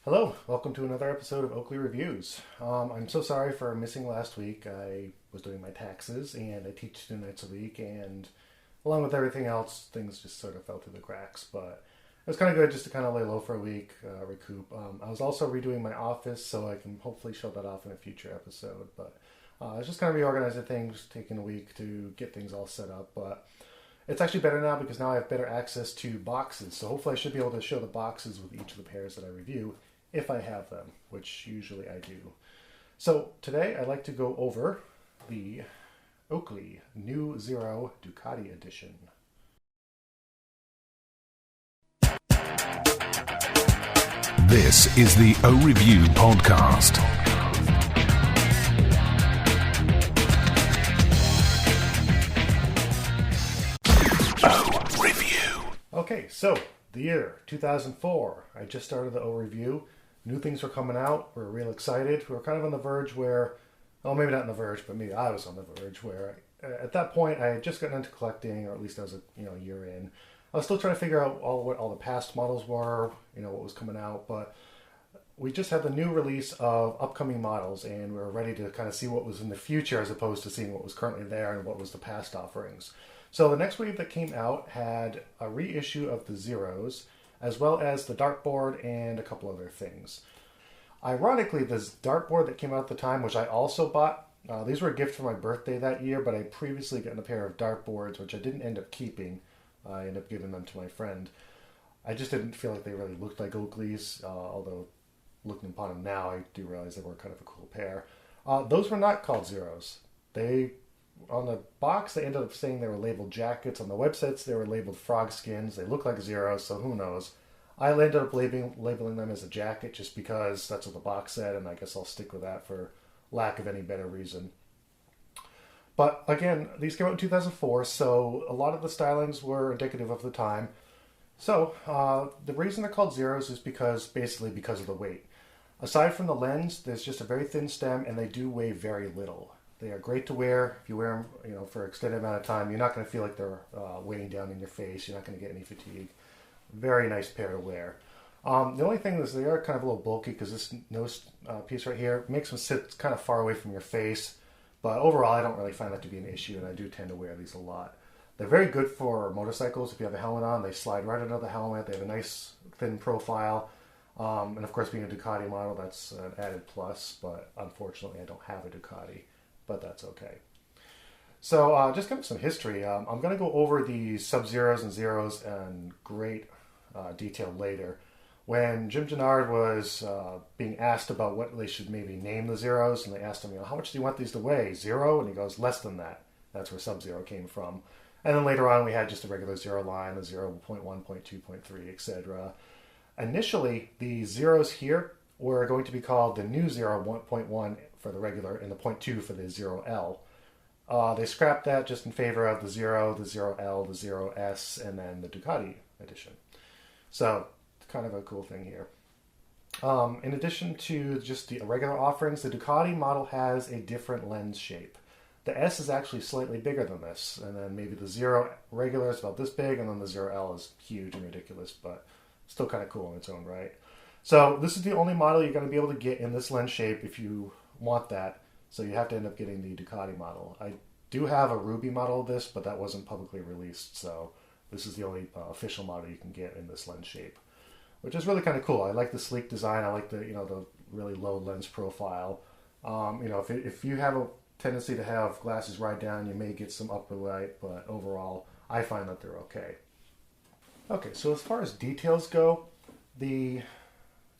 Hello, welcome to another episode of Oakley Reviews. I'm so sorry for missing last week. I was doing my taxes and I teach 2 nights a week, and along with everything else, things just sort of fell through the cracks. But it was kind of good just to kind of lay low for a week, recoup. I was also redoing my office, so I can hopefully show that off in a future episode. But I was just kind of reorganizing things, taking a week to get things all set up. But it's actually better now because now I have better access to boxes. So hopefully I should be able to show the boxes with each of the pairs that I review if I have them, which usually I do. So today I'd like to go over the Oakley New Zero Ducati Edition. This is the O Review podcast. O Review. Okay, so the year 2004. I just started the O Review. New things were coming out. We were real excited. We were kind of on the verge where, well, maybe not on the verge, but maybe I was on the verge where at that point I had just gotten into collecting, or at least I was a year in. I was still trying to figure out what all the past models were, what was coming out, but we just had the new release of upcoming models, and we were ready to kind of see what was in the future as opposed to seeing what was currently there and what was the past offerings. So the next wave that came out had a reissue of the Zeros, as well as the dartboard and a couple other things. Ironically, this dartboard that came out at the time, which I also bought, these were a gift for my birthday that year, but I previously gotten a pair of dartboards, which I didn't end up keeping. I ended up giving them to my friend. I just didn't feel like they really looked like Oakley's, although looking upon them now, I do realize they were kind of a cool pair. Those were not called Zeros. On the box, they ended up saying they were labeled jackets. On the websites, they were labeled frog skins. They look like Zeros, so who knows. I ended up labeling them as a jacket just because that's what the box said, and I guess I'll stick with that for lack of any better reason. But again, these came out in 2004, so a lot of the stylings were indicative of the time. So the reason they're called Zeros is basically because of the weight. Aside from the lens, there's just a very thin stem, and they do weigh very little. They are great to wear. If you wear them, for an extended amount of time, you're not going to feel like they're weighing down in your face. You're not going to get any fatigue. Very nice pair to wear. The only thing is they are kind of a little bulky because this nose piece right here makes them sit kind of far away from your face. But overall, I don't really find that to be an issue, and I do tend to wear these a lot. They're very good for motorcycles. If you have a helmet on, they slide right under the helmet. They have a nice thin profile. And of course, being a Ducati model, that's an added plus. But unfortunately, I don't have a Ducati. But that's okay. So just kind of some history. I'm going to go over the Sub-Zeros and Zeros in great detail later. When Jim Gennard was being asked about what they should maybe name the Zeros, and they asked him, how much do you want these to weigh? Zero? And he goes, less than that. That's where Sub-Zero came from. And then later on, we had just a regular Zero line, the 0.1, 0.2, 0.3, etc. Initially, the Zeros here were going to be called the New Zero 1.1 for the regular and the 0.2 for the 0L. They scrapped that just in favor of the Zero, the 0L, the 0S, and then the Ducati edition. So, kind of a cool thing here. In addition to just the regular offerings, the Ducati model has a different lens shape. The S is actually slightly bigger than this, and then maybe the Zero regular is about this big, and then the 0L is huge and ridiculous, but still kind of cool in its own right. So this is the only model you're going to be able to get in this lens shape if you want that. So you have to end up getting the Ducati model. I do have a Ruby model of this, but that wasn't publicly released. So this is the only official model you can get in this lens shape, which is really kind of cool. I like the sleek design. I like the the really low lens profile. If you have a tendency to have glasses right down, you may get some upper light, but overall, I find that they're okay. Okay, so as far as details go, the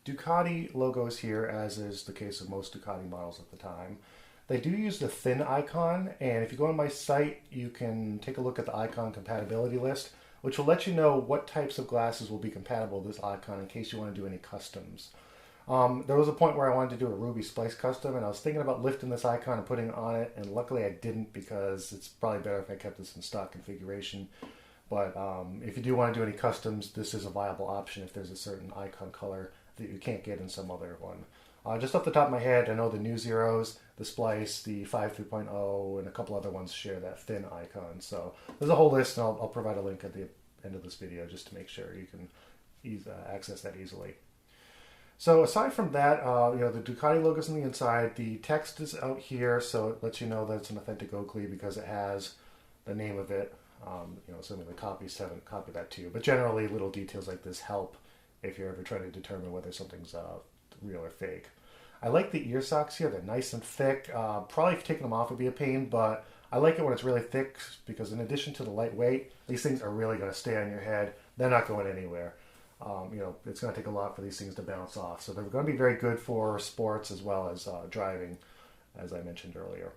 Ducati logo is here, as is the case of most Ducati models at the time. They do use the thin icon, and if you go on my site, you can take a look at the icon compatibility list, which will let you know what types of glasses will be compatible with this icon in case you want to do any customs. There was a point where I wanted to do a Ruby Splice custom, and I was thinking about lifting this icon and putting it on it, and luckily I didn't because it's probably better if I kept this in stock configuration. But if you do want to do any customs, this is a viable option if there's a certain icon color that you can't get in some other one. Just off the top of my head, I know the New Zeros, the Splice, the 5 3.0, and a couple other ones share that thin icon. So there's a whole list, and I'll provide a link at the end of this video just to make sure you can access that easily. So aside from that, the Ducati logo's on the inside. The text is out here, so it lets you know that it's an authentic Oakley because it has the name of it. Some of the copies haven't copied that to you. But generally, little details like this help if you're ever trying to determine whether something's real or fake. I like the ear socks here. They're nice and thick. Probably taking them off would be a pain, but I like it when it's really thick because in addition to the lightweight, these things are really going to stay on your head. They're not going anywhere. It's going to take a lot for these things to bounce off. So they're going to be very good for sports as well as driving, as I mentioned earlier.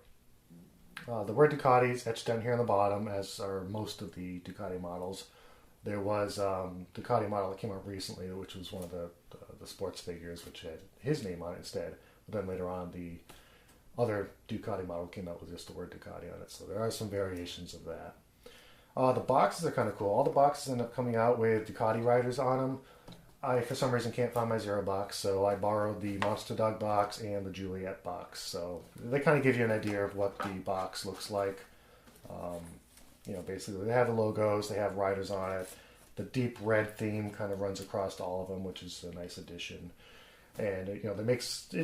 The word Ducati is etched down here on the bottom, as are most of the Ducati models. There was a Ducati model that came out recently, which was one of the sports figures, which had his name on it instead. But then later on, the other Ducati model came out with just the word Ducati on it. So there are some variations of that. The boxes are kind of cool. All the boxes end up coming out with Ducati riders on them. I, for some reason, can't find my Zero box, so I borrowed the Monster Dog box and the Juliet box. So they kind of give you an idea of what the box looks like. Basically, they have the logos, they have riders on it. The deep red theme kind of runs across all of them, which is a nice addition. And it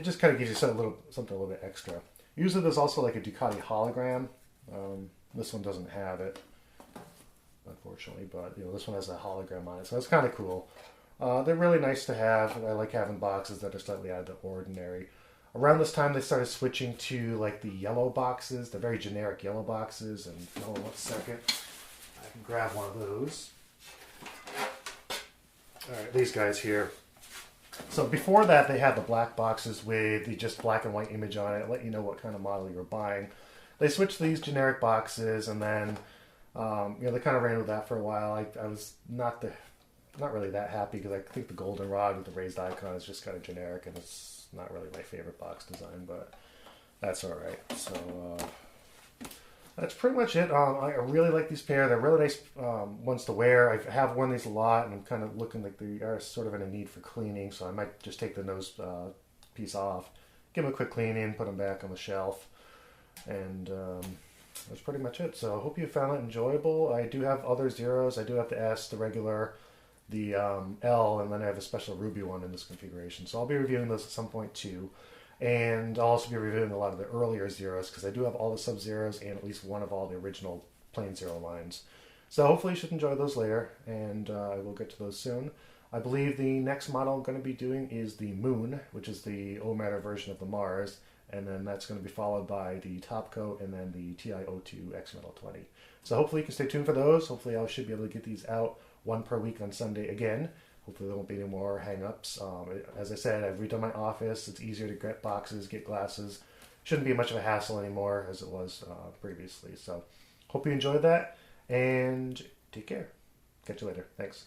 just kind of gives you something a little bit extra. Usually, there's also like a Ducati hologram. This one doesn't have it, unfortunately, but this one has a hologram on it, so that's kind of cool. They're really nice to have. I like having boxes that are slightly out of the ordinary. Around this time, they started switching to like the yellow boxes, the very generic yellow boxes. And hold on 1 second, I can grab one of those. All right, these guys here. So before that, they had the black boxes with the just black and white image on it, let you know what kind of model you were buying. They switched to these generic boxes, and then they kind of ran with that for a while. I was not really that happy because I think the goldenrod with the raised icon is just kind of generic, and it's not really my favorite box design, but that's all right. So that's pretty much it. I really like these pair. They're really nice ones to wear. I have worn these a lot, and I'm kind of looking like they are sort of in a need for cleaning, so I might just take the nose piece off, give them a quick cleaning, put them back on the shelf, and that's pretty much it. So I hope you found it enjoyable. I do have other Zeros. I do have the S, the regular, the L, and then I have a special ruby one in this configuration. So I'll be reviewing those at some point too. And I'll also be reviewing a lot of the earlier Zeros because I do have all the Sub-Zeros and at least one of all the original plain Zero lines. So hopefully you should enjoy those later, and I will get to those soon. I believe the next model I'm going to be doing is the Moon, which is the O-Matter version of the Mars, and then that's going to be followed by the Top Coat and then the TiO2 X Metal 20. So hopefully you can stay tuned for those. Hopefully I should be able to get these out one per week on Sunday again. Hopefully there won't be any more hang-ups. As I said, I've redone my office. It's easier to get boxes, get glasses. Shouldn't be much of a hassle anymore as it was previously. So hope you enjoyed that, and take care. Catch you later. Thanks.